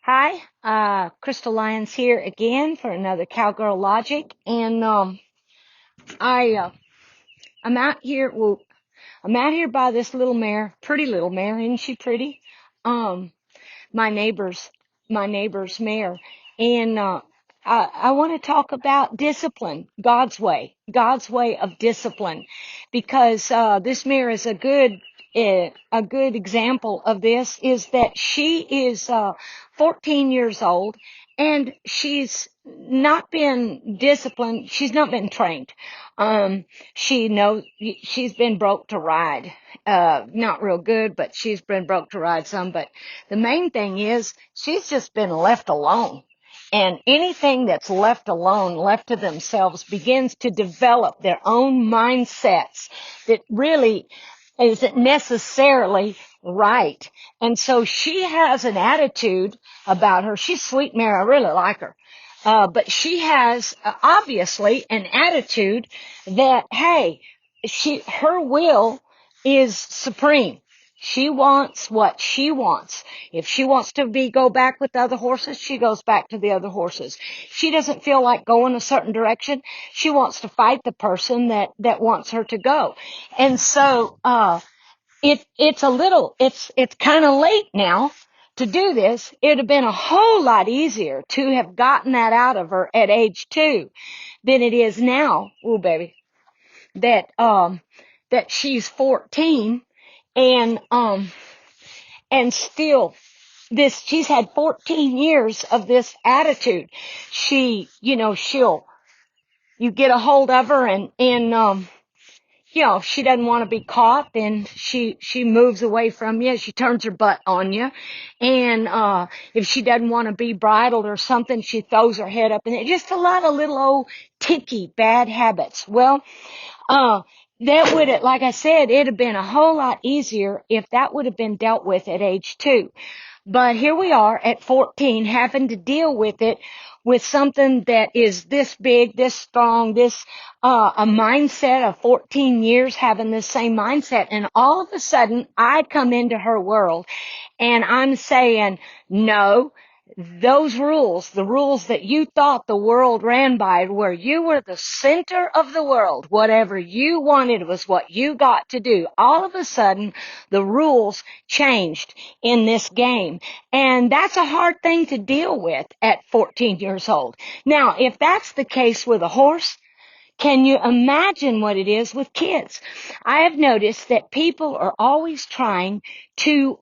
Hi, Crystal Lyons here again for another Cowgirl Logic, and I I'm out here. Well, I'm out here by this little mare, pretty little mare, isn't she pretty? Um, my neighbor's my neighbor's mare, and I want to talk about discipline, God's way of discipline, because this mare is a good example of this. Is that she is 14 years old, and she's not been disciplined. She's not been trained. Um, she knows she's been broke to ride. Not real good, but she's been broke to ride some. But the main thing is she's just been left alone. And anything that's left alone, left to themselves, begins to develop their own mindsets that really isn't necessarily right. And so she has an attitude about her. She's sweet Mary. I really like her. But she has obviously an attitude that, hey, her will is supreme. She wants what she wants. If she wants to go back with the other horses, she goes back to the other horses. She doesn't feel like going a certain direction. She wants to fight the person that wants her to go. And so, it's kind of late now to do this. It'd have been a whole lot easier to have gotten that out of her at age 2 than it is now. Oh, baby, that, that she's 14, and, still she's had 14 years of this attitude. You get a hold of her, if she doesn't want to be caught, then she moves away from you. She turns her butt on you. And, if she doesn't want to be bridled or something, she throws her head up, and it's just a lot of little old tinky bad habits. Well, that would have, like I said, it'd have been a whole lot easier if that would have been dealt with at age 2. But here we are at 14 having to deal with it, with something that is this big, this strong, a mindset of 14 years having this same mindset. And all of a sudden I come into her world and I'm saying, no, those rules, the rules that you thought the world ran by, where you were the center of the world, whatever you wanted was what you got to do. All of a sudden, the rules changed in this game. And that's a hard thing to deal with at 14 years old. Now, if that's the case with a horse, can you imagine what it is with kids? I have noticed that people are always trying to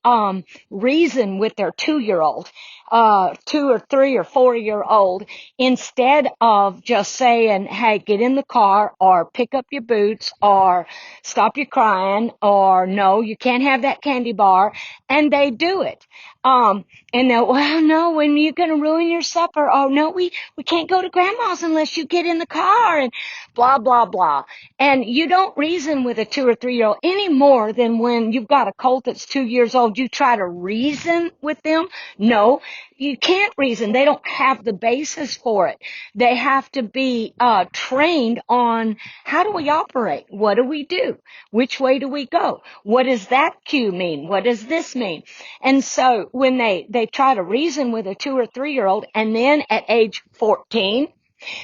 reason with their 2-year-old, 2 or 3 or 4-year-old, instead of just saying, hey, get in the car, or pick up your boots, or stop your crying, or no, you can't have that candy bar, and they do it. And they'll, well, no, when you're going to ruin your supper. Oh, no, we can't go to grandma's unless you get in the car, and blah, blah, blah. And you don't reason with a 2 or 3-year-old any more than when you've got a colt that's 2 years old. You try to reason with them. No, you can't reason. They don't have the basis for it. They have to be trained on, how do we operate? What do we do? Which way do we go? What does that cue mean? What does this mean? And so when they try to reason with a 2 or 3-year-old, and then at age 14,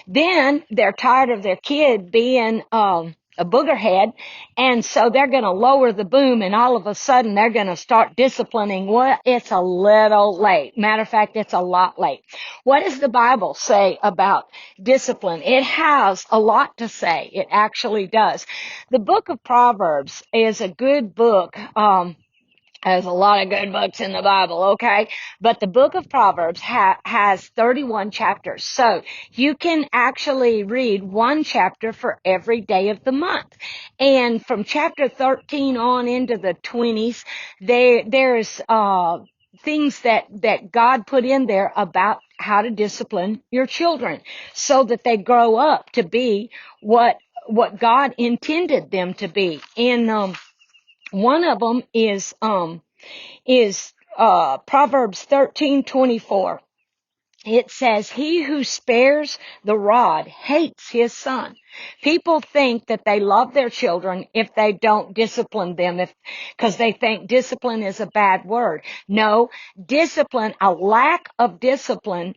then they're tired of their kid being a boogerhead, and so they're going to lower the boom, and all of a sudden they're going to start disciplining. Well, it's a little late. Matter of fact, it's a lot late. What does the Bible say about discipline? It has a lot to say. It actually does. The book of Proverbs is a good book. There's a lot of good books in the Bible, okay? But the book of Proverbs has 31 chapters. So you can actually read one chapter for every day of the month. And from chapter 13 on into the 20s, there's things that God put in there about how to discipline your children so that they grow up to be what God intended them to be. And one of them is Proverbs 13:24. it says, he who spares the rod hates his son. People think that they love their children if they don't discipline them, because they think discipline is a bad word. No, discipline, a lack of discipline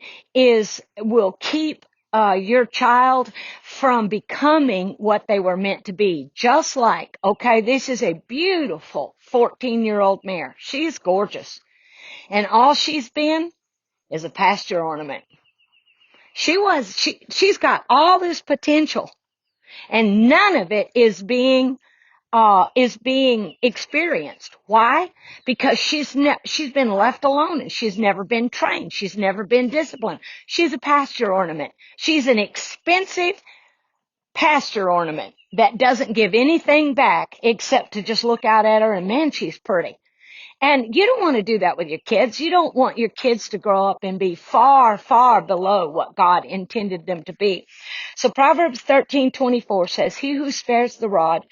will keep your child from becoming what they were meant to be. Just like, okay, this is a beautiful 14-year-old mare. She's gorgeous. And all she's been is a pasture ornament. She's got all this potential, and none of it is being experienced. Why? Because she's been left alone, and she's never been trained. She's never been disciplined. She's a pasture ornament. She's an expensive pasture ornament that doesn't give anything back except to just look out at her and, man, she's pretty. And you don't want to do that with your kids. You don't want your kids to grow up and be far, far below what God intended them to be. So Proverbs 13:24 says, he who spares the rod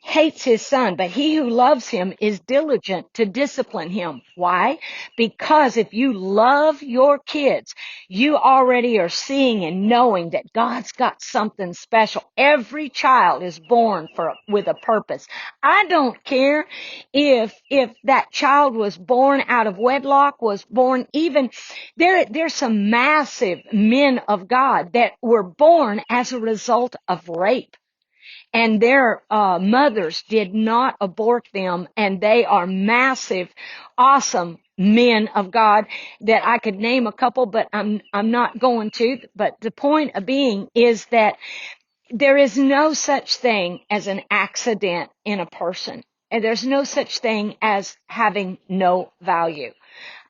hates his son, but he who loves him is diligent to discipline him. Why? Because if you love your kids, you already are seeing and knowing that God's got something special. Every child is born with a purpose. I don't care if that child was born out of wedlock, was born even, there's some massive men of God that were born as a result of rape. And their mothers did not abort them, and they are massive, awesome men of God that I could name a couple, but I'm not going to. But the point of being is that there is no such thing as an accident in a person, and there's no such thing as having no value.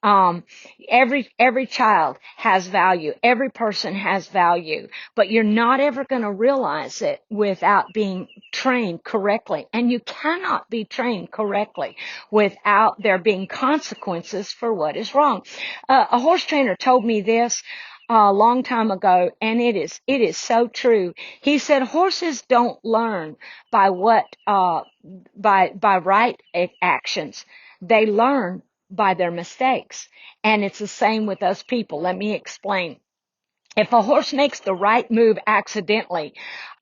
Every child has value. Every person has value, but you're not ever going to realize it without being trained correctly. And you cannot be trained correctly without there being consequences for what is wrong. A horse trainer told me this a long time ago, and it is so true. He said horses don't learn by right actions. They learn by their mistakes. And it's the same with us people. Let me explain. If a horse makes the right move accidentally,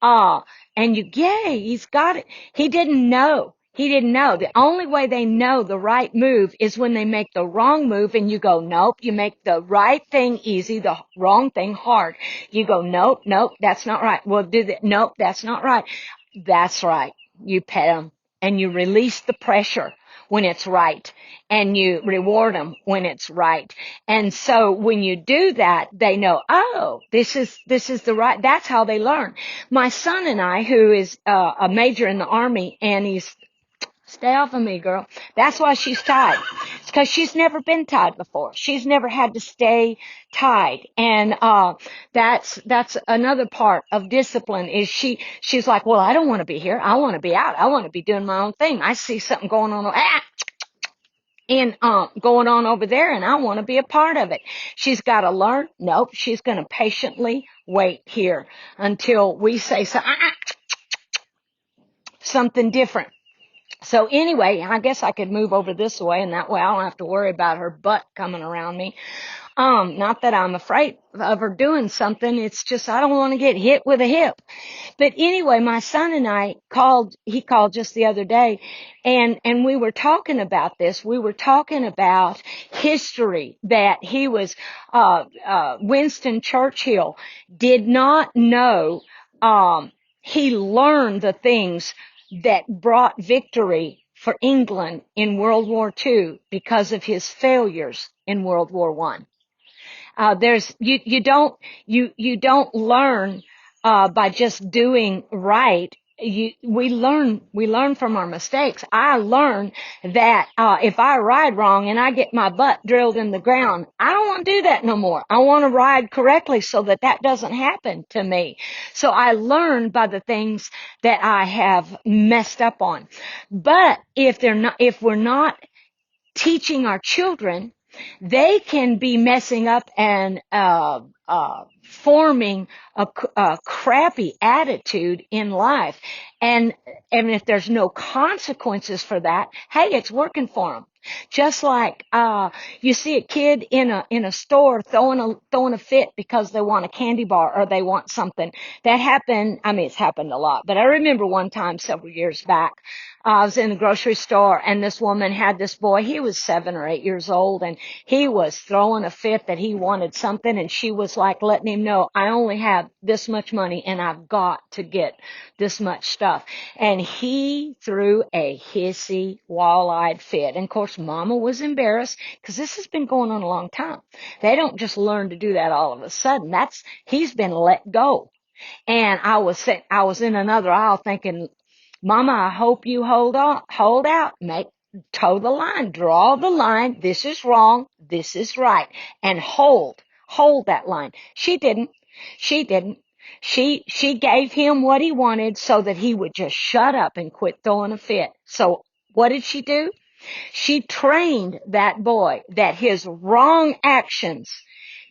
and he's got it. He didn't know. The only way they know the right move is when they make the wrong move and you go, nope. You make the right thing easy, the wrong thing hard. You go, nope, that's not right. Well, nope, that's not right. That's right. You pet them and you release the pressure when it's right, and you reward them when it's right. And so when you do that, they know, oh, this is the right, that's how they learn. My son and I, who is a major in the Army, and stay off of me, girl. That's why she's tied. It's because she's never been tied before. She's never had to stay tied. And that's another part of discipline is she's like, well, I don't want to be here. I want to be out. I want to be doing my own thing. I see something going on going on over there, and I want to be a part of it. She's got to learn. Nope, she's going to patiently wait here until we say something different. So anyway, I guess I could move over this way, and that way I don't have to worry about her butt coming around me. Not that I'm afraid of her doing something. It's just I don't want to get hit with a hip. But anyway, my son and I he called just the other day, and we were talking about this. We were talking about history, that he was, Winston Churchill did not know, he learned the things that brought victory for England in World War II because of his failures in World War I. You don't learn by just doing right. We learn from our mistakes. I learned that if I ride wrong and I get my butt drilled in the ground, I don't want to do that no more. I want to ride correctly so that doesn't happen to me. So I learned by the things that I have messed up on. But if we're not teaching our children, they can be messing up and forming a crappy attitude in life. And, and if there's no consequences for that, hey, it's working for them. Just like, you see a kid in a store throwing a fit because they want a candy bar or they want something. That happened, I mean, it's happened a lot, but I remember one time several years back, I was in the grocery store and this woman had this boy, he was 7 or 8 years old, and he was throwing a fit that he wanted something, and she was like letting him know, I only have this much money and I've got to get this much stuff. And he threw a hissy, wall-eyed fit. And of course, Mama was embarrassed because this has been going on a long time. They don't just learn to do that all of a sudden. He's been let go. And I was in another aisle thinking, Mama, I hope you hold out, toe the line, draw the line. This is wrong. This is right. And hold that line. She didn't. She didn't. She gave him what he wanted so that he would just shut up and quit throwing a fit. So what did she do? She trained that boy that his wrong actions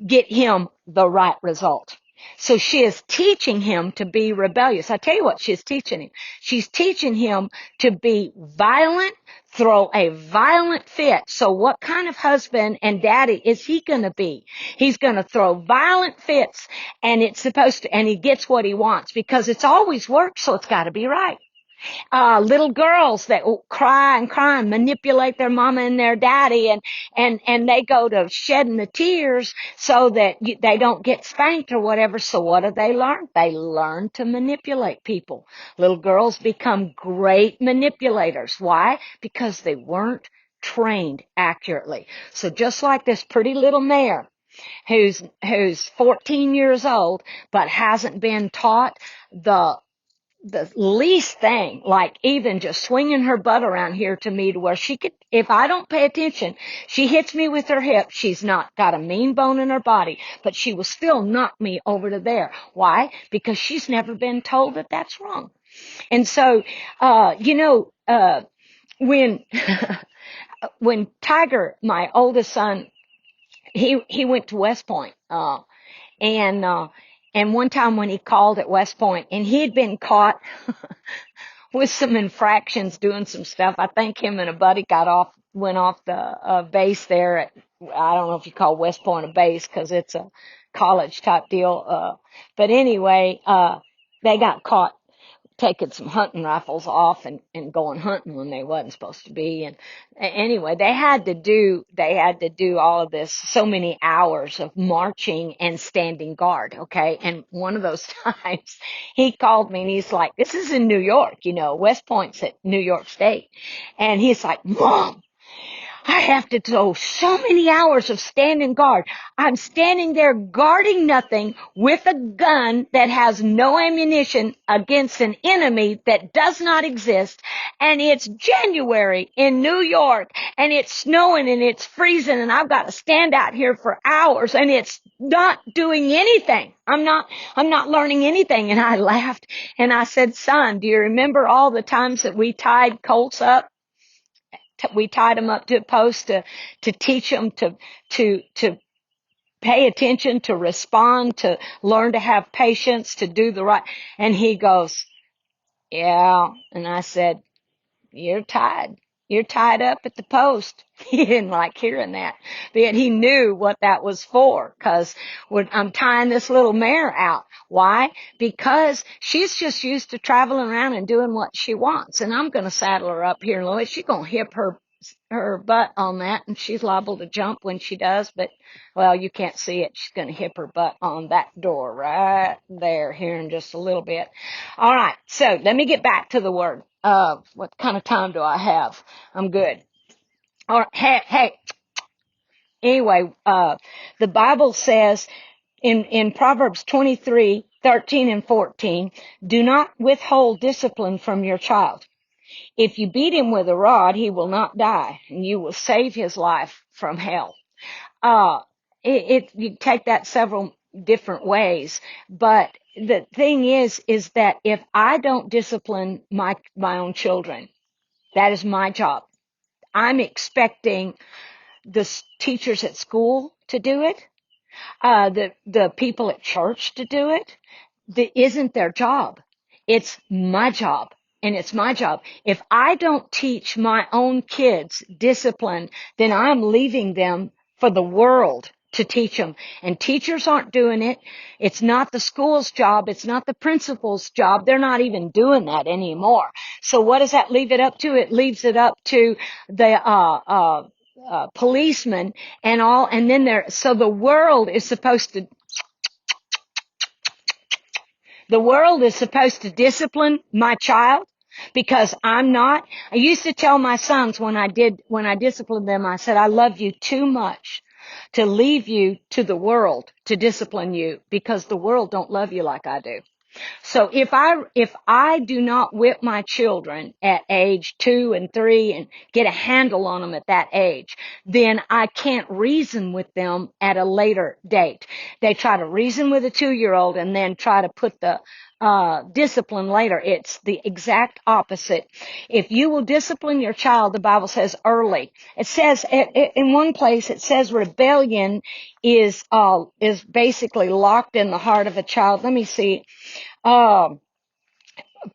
get him the right result. So she is teaching him to be rebellious. I tell you what she's teaching him. She's teaching him to be violent, throw a violent fit. So what kind of husband and daddy is he going to be? He's going to throw violent fits, and and he gets what he wants because it's always worked, so it's got to be right. Little girls that cry and manipulate their mama and their daddy, and they go to shedding the tears so that they don't get spanked or whatever. So what do they learn? They learn to manipulate people. Little girls become great manipulators. Why? Because they weren't trained accurately. So just like this pretty little mare who's 14 years old but hasn't been taught the least thing, like even just swinging her butt around here to me to where she could, if I don't pay attention, she hits me with her hip. She's not got a mean bone in her body, but she will still knock me over to there. Why? Because she's never been told that that's wrong. And so, when, when Tiger, my oldest son, he went to West Point, and, uh, and one time when he called at West Point and he had been caught with some infractions doing some stuff. I think him and a buddy went off the base there at, I don't know if you call West Point a base because it's a college type deal. But anyway, they got caught taking some hunting rifles off and going hunting when they wasn't supposed to be. And anyway, they had to do all of this, so many hours of marching and standing guard. Okay. And one of those times he called me and he's like, this is in New York, West Point's at New York State. And he's like, Mom, I have to do so many hours of standing guard. I'm standing there guarding nothing with a gun that has no ammunition against an enemy that does not exist. And it's January in New York and it's snowing and it's freezing and I've got to stand out here for hours and it's not doing anything. I'm not learning anything. And I laughed and I said, son, do you remember all the times that we tied colts up? We tied them up to a post to teach them to pay attention, to respond, to learn to have patience, to do the right. And he goes, yeah. And I said, you're tied. You're tied up at the post. He didn't like hearing that. But yet he knew what that was for, because I'm tying this little mare out. Why? Because she's just used to traveling around and doing what she wants. And I'm going to saddle her up here in a little bit. She's going to hip her butt on that, and she's liable to jump when she does, but, well, you can't see it. She's going to hip her butt on that door right there here in just a little bit. All right, so let me get back to the word. What kind of time do I have? I'm good. All right, hey. Anyway, the Bible says in Proverbs 23:13 and 14, do not withhold discipline from your child. If you beat him with a rod, he will not die, and you will save his life from hell. You take that several different ways, but the thing is that if I don't discipline my own children, that is my job. I'm expecting the teachers at school to do it. the people at church to do it. Isn't their job. It's my job. And it's my job. If I don't teach my own kids discipline, then I'm leaving them for the world to teach them. And teachers aren't doing it. It's not the school's job. It's not the principal's job. They're not even doing that anymore. So what does that leave it up to? It leaves it up to the policemen and all. And then so the world is supposed to discipline my child because I'm not. I used to tell my sons when I disciplined them, I said, I love you too much to leave you to the world to discipline you because the world don't love you like I do. So if I do not whip my children at age 2 and 3 and get a handle on them at that age, then I can't reason with them at a later date. They try to reason with a 2-year-old and then try to put the discipline later. It's the exact opposite. If you will discipline your child, the Bible says early. It says in one place it says rebellion is basically locked in the heart of a child. Let me see.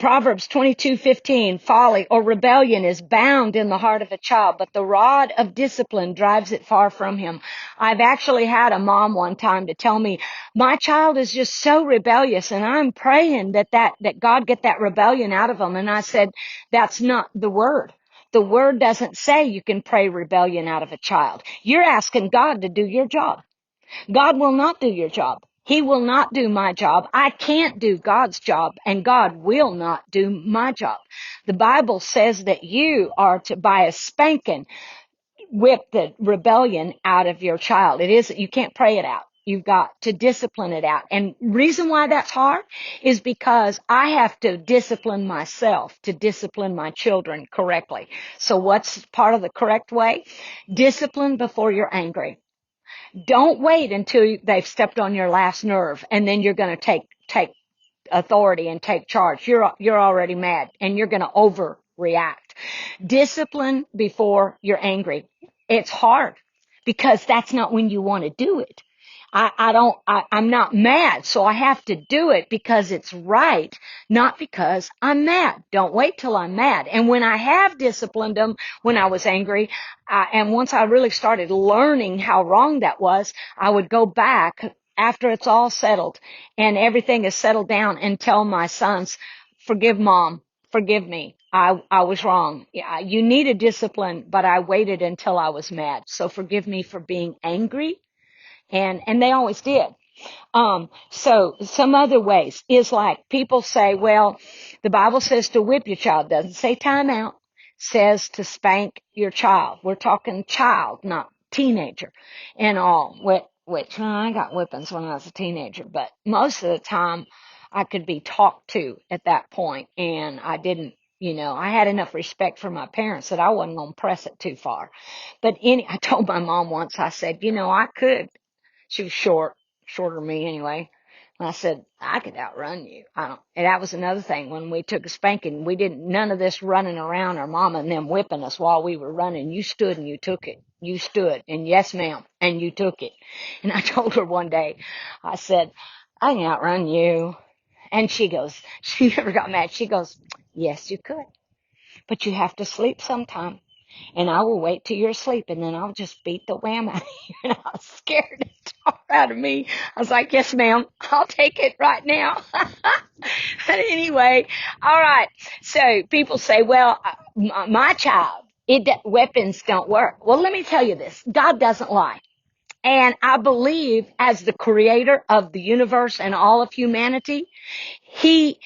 Proverbs 22:15, folly or rebellion is bound in the heart of a child, but the rod of discipline drives it far from him. I've actually had a mom one time to tell me, my child is just so rebellious, and I'm praying that God get that rebellion out of him. And I said, that's not the word. The word doesn't say you can pray rebellion out of a child. You're asking God to do your job. God will not do your job. He will not do my job. I can't do God's job, and God will not do my job. The Bible says that you are to, by a spanking, whip the rebellion out of your child. You can't pray it out. You've got to discipline it out. And reason why that's hard is because I have to discipline myself to discipline my children correctly. So what's part of the correct way? Discipline before you're angry. Don't wait until they've stepped on your last nerve and then you're going to take authority and take charge. You're already mad and you're going to overreact. Discipline before you're angry. It's hard because that's not when you want to do it. I'm not mad, so I have to do it because it's right, not because I'm mad. Don't wait till I'm mad. And when I have disciplined them when I was angry, and once I really started learning how wrong that was, I would go back after it's all settled and everything is settled down and tell my sons, forgive mom, forgive me. I was wrong. Yeah, you needed discipline, but I waited until I was mad. So forgive me for being angry. And they always did. So some other ways is like people say, well, the Bible says to whip your child. Doesn't say time out. Says to spank your child. We're talking child, not teenager and all. Which I got whippings when I was a teenager, but most of the time I could be talked to at that point, and I didn't. I had enough respect for my parents that I wasn't going to press it too far. But I told my mom once, I said, I could. She was shorter than me anyway. And I said, I could outrun you. And that was another thing. When we took a spanking, none of this running around our mama and them whipping us while we were running. You stood and you took it. You stood and yes, ma'am, and you took it. And I told her one day, I said, I can outrun you. And she never got mad. She goes, yes, you could, but you have to sleep sometime. And I will wait till you're asleep, and then I'll just beat the wham out of you. And I was scared to talk out of me. I was like, yes, ma'am, I'll take it right now. But anyway, all right. So people say, well, my child, weapons don't work. Well, let me tell you this. God doesn't lie. And I believe as the creator of the universe and all of humanity, He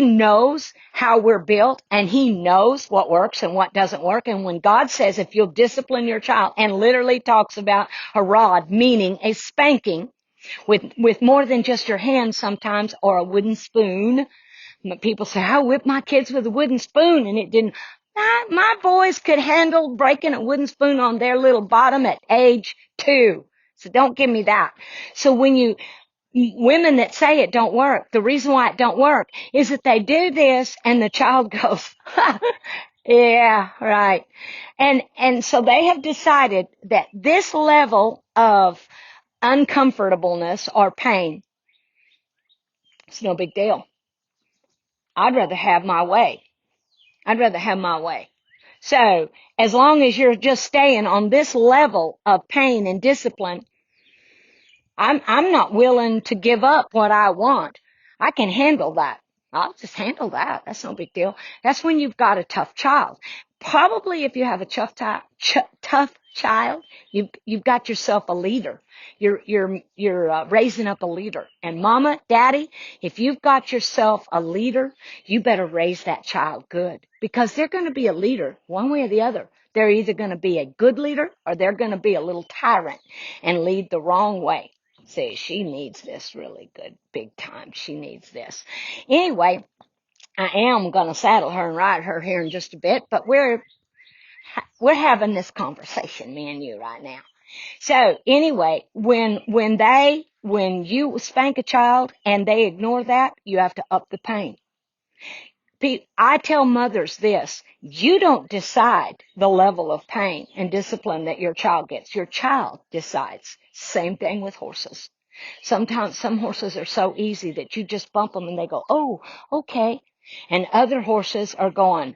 knows how we're built, and He knows what works and what doesn't work. And when God says, if you'll discipline your child, and literally talks about a rod, meaning a spanking with more than just your hand sometimes, or a wooden spoon. People say, I whipped my kids with a wooden spoon and it didn't. My boys could handle breaking a wooden spoon on their little bottom at age 2. So don't give me that. So women that say it don't work, the reason why it don't work is that they do this and the child goes, yeah, right. And so they have decided that this level of uncomfortableness or pain, it's no big deal. I'd rather have my way. I'd rather have my way. So as long as you're just staying on this level of pain and discipline, I'm not willing to give up what I want. I can handle that. I'll just handle that. That's no big deal. That's when you've got a tough child. Probably if you have a tough child, you've got yourself a leader. You're raising up a leader. And mama, daddy, if you've got yourself a leader, you better raise that child good, because they're going to be a leader one way or the other. They're either going to be a good leader or they're going to be a little tyrant and lead the wrong way. See, she needs this really good, big time. She needs this. Anyway, I am going to saddle her and ride her here in just a bit, but we're having this conversation, me and you, right now. So anyway, when you spank a child and they ignore that, you have to up the pain. I tell mothers this: you don't decide the level of pain and discipline that your child gets. Your child decides. Same thing with horses. Sometimes some horses are so easy that you just bump them and they go, oh, okay. And other horses are going,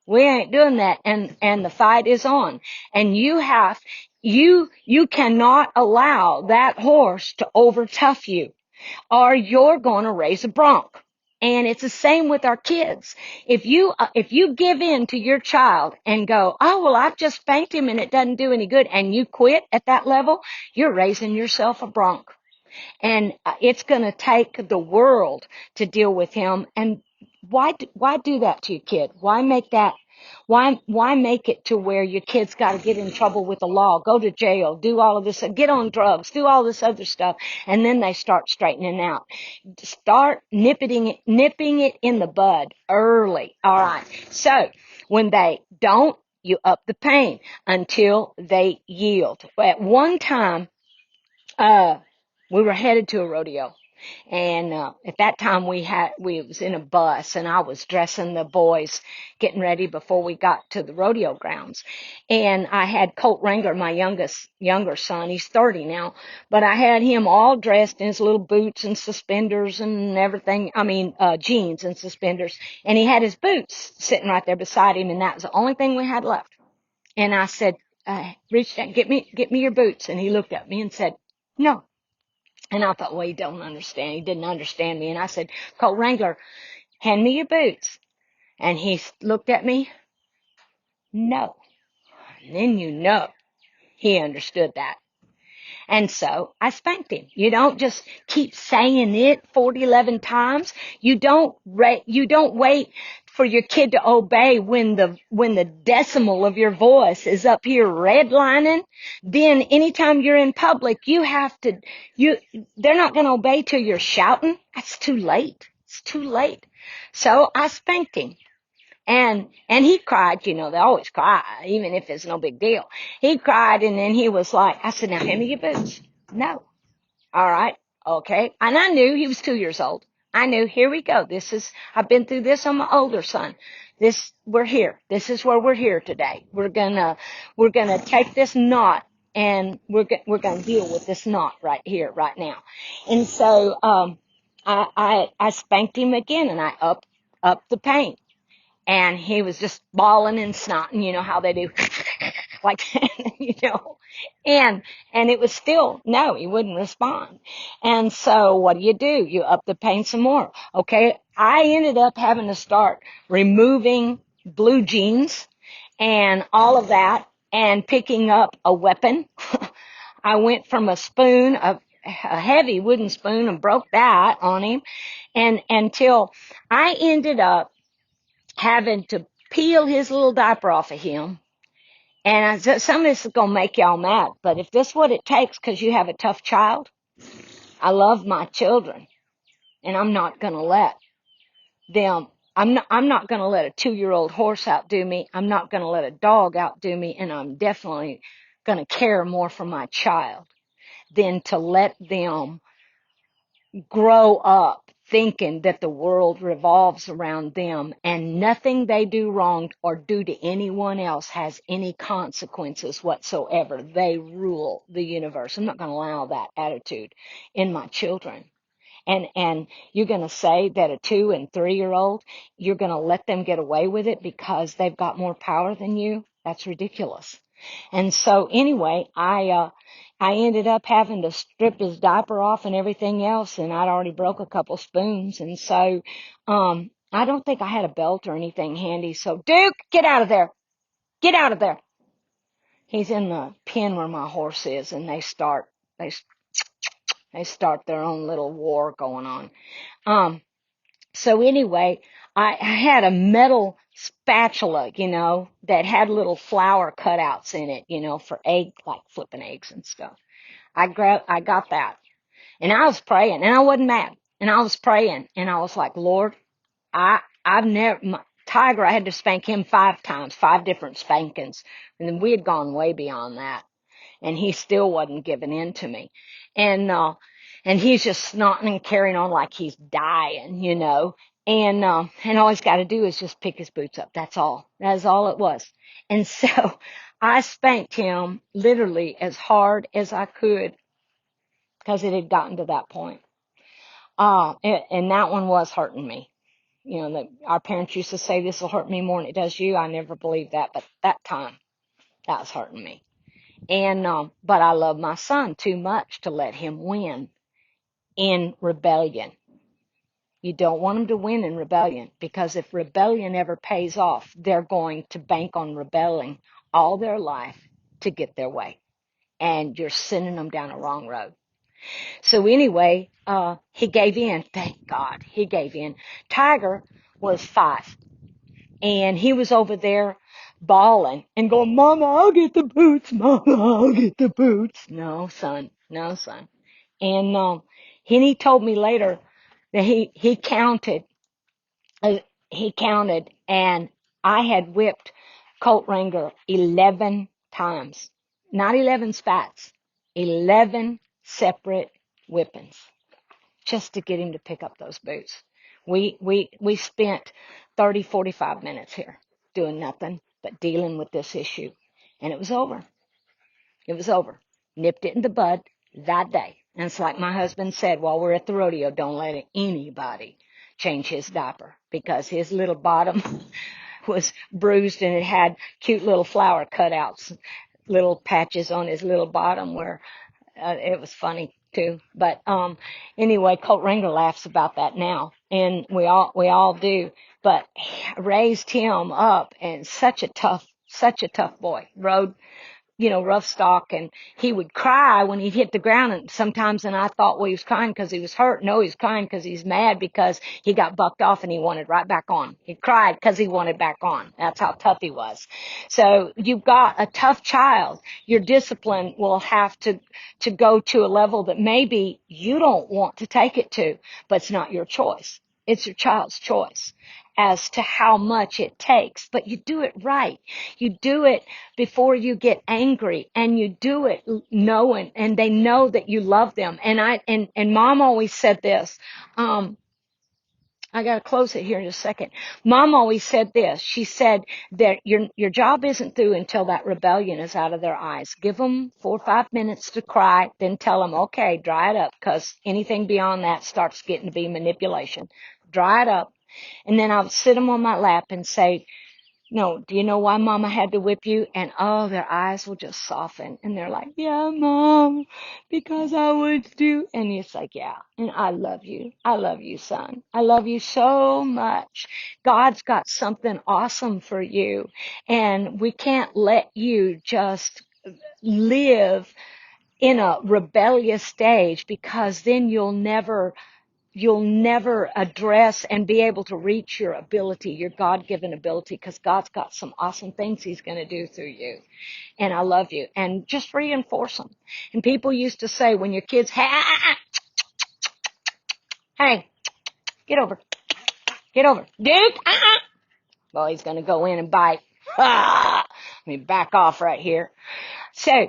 we ain't doing that. And the fight is on. And you cannot allow that horse to overtough you, or you're going to raise a bronc. And it's the same with our kids. If you give in to your child and go, oh, well, I've just spanked him and it doesn't do any good, and you quit at that level, you're raising yourself a bronc. And it's going to take the world to deal with him. And why do that to your kid? Why make it to where your kid's got to get in trouble with the law, go to jail, do all of this, get on drugs, do all this other stuff, and then they start straightening out. Start nipping it in the bud early. All right. So when they don't, you up the pain until they yield. At one time, we were headed to a rodeo. And at that time we was in a bus, and I was dressing the boys, getting ready before we got to the rodeo grounds. And I had Colt Wrangler, my younger son. He's 30 now, but I had him all dressed in his little boots and suspenders and everything. I mean, jeans and suspenders. And he had his boots sitting right there beside him, and that was the only thing we had left. And I said, reach down, get me your boots. And he looked at me and said, no. And I thought, well, he don't understand. He didn't understand me. And I said, Colt Wrangler, hand me your boots. And he looked at me. No. And then he understood that. And so I spanked him. You don't just keep saying it 11 times. You don't wait for your kid to obey when the decimal of your voice is up here redlining. Then anytime you're in public, they're not going to obey till you're shouting. That's too late. It's too late. So I spanked him. And he cried, they always cry, even if it's no big deal. He cried, and then he was like, I said, now hand me your boots. No. All right. Okay. And I knew he was 2 years old. I knew, here we go. I've been through this on my older son. We're here. This is where we're here today. We're gonna take this knot, and we're gonna deal with this knot right here, right now. And so, I spanked him again, and I upped the pain. And he was just bawling and snotting, you know how they do, like that, and it was still, no, he wouldn't respond. And so what do? You up the pain some more. Okay. I ended up having to start removing blue jeans and all of that and picking up a weapon. I went from a heavy wooden spoon, and broke that on him, and until I ended up having to peel his little diaper off of him. And some of this is going to make y'all mad, but if this is what it takes because you have a tough child, I love my children, and I'm not going to let them, I'm not going to let a 2-year-old horse outdo me. I'm not going to let a dog outdo me, and I'm definitely going to care more for my child than to let them grow up thinking that the world revolves around them and nothing they do wrong or do to anyone else has any consequences whatsoever. They rule the universe. I'm not going to allow that attitude in my children. And you're going to say that a 2 and 3-year-old, you're going to let them get away with it because they've got more power than you? That's ridiculous. And so anyway, I ended up having to strip his diaper off and everything else, and I'd already broke a couple spoons. And so, I don't think I had a belt or anything handy. So Duke, get out of there. Get out of there. He's in the pen where my horse is, and they start their own little war going on. So anyway, I had a metal spatula, that had little flower cutouts in it, for like flipping eggs and stuff. I got that. And I was praying, and I wasn't mad. And I was praying, and I was like, Lord, Tiger, I had to spank him 5 times, 5 different spankings. And then we had gone way beyond that. And he still wasn't giving in to me. And he's just snotting and carrying on like he's dying, And all he's got to do is just pick his boots up. That's all. That's all it was. And so I spanked him literally as hard as I could because it had gotten to that point. And that one was hurting me. Our parents used to say this will hurt me more than it does you. I never believed that, but that time, that was hurting me. And, but I love my son too much to let him win in rebellion. You don't want them to win in rebellion because if rebellion ever pays off, they're going to bank on rebelling all their life to get their way. And you're sending them down a wrong road. So anyway, he gave in. Thank God he gave in. Tiger was 5 and he was over there bawling and going, Mama, I'll get the boots. Mama, I'll get the boots. No, son. No, son. And he told me later that he counted, and I had whipped Colt Ranger 11 times. Not 11 spats, 11 separate whippings just to get him to pick up those boots. We spent 30, 45 minutes here doing nothing but dealing with this issue. And it was over. It was over. Nipped it in the bud that day. And it's like my husband said while we're at the rodeo, don't let anybody change his diaper because his little bottom was bruised and it had cute little flower cutouts, little patches on his little bottom where it was funny too. But anyway, Colt Ranger laughs about that now, and we all do. But raised him up, and such a tough boy. Rode, rough stock, and he would cry when he'd hit the ground, and sometimes, and I thought, well, he was crying because he was hurt. No, he was crying because he's mad because he got bucked off and he wanted right back on. He cried because he wanted back on. That's how tough he was. So you've got a tough child. Your discipline will have to go to a level that maybe you don't want to take it to, but it's not your choice. It's your child's choice as to how much it takes, but you do it right. You do it before you get angry, and you do it knowing, and they know that you love them. And Mom always said this, I got to close it here in a second. Mom always said this. She said that your job isn't through until that rebellion is out of their eyes. Give them 4 or 5 minutes to cry, then tell them, okay, dry it up, because anything beyond that starts getting to be manipulation. Dry it up. And then I would sit them on my lap and say, no, do you know why Mama had to whip you? And oh, their eyes will just soften. And they're like, yeah, Mom, because I would do. And it's like, yeah, and I love you. I love you, son. I love you so much. God's got something awesome for you. And we can't let you just live in a rebellious stage, because then you'll never address and be able to reach your ability, your God-given ability, because God's got some awesome things he's going to do through you. And I love you. And just reinforce them. And people used to say when your kids, hey, get over, Duke, well, he's going to go in and bite. Let me back off right here. So,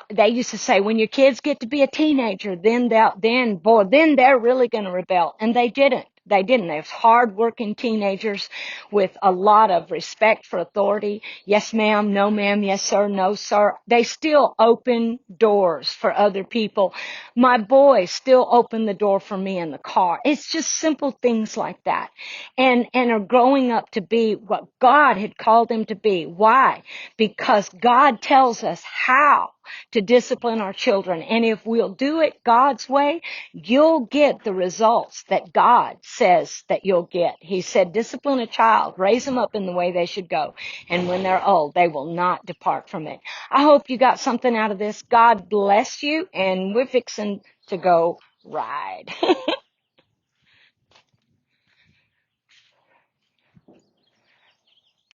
they used to say, when your kids get to be a teenager, then they're really going to rebel. And they didn't. They didn't. They was hard-working teenagers with a lot of respect for authority. Yes, ma'am. No, ma'am. Yes, sir. No, sir. They still open doors for other people. My boys still open the door for me in the car. It's just simple things like that. And are growing up to be what God had called them to be. Why? Because God tells us how to discipline our children. And if we'll do it God's way, you'll get the results that God says that you'll get. He said, discipline a child, raise them up in the way they should go. And when they're old, they will not depart from it. I hope you got something out of this. God bless you. And we're fixing to go ride.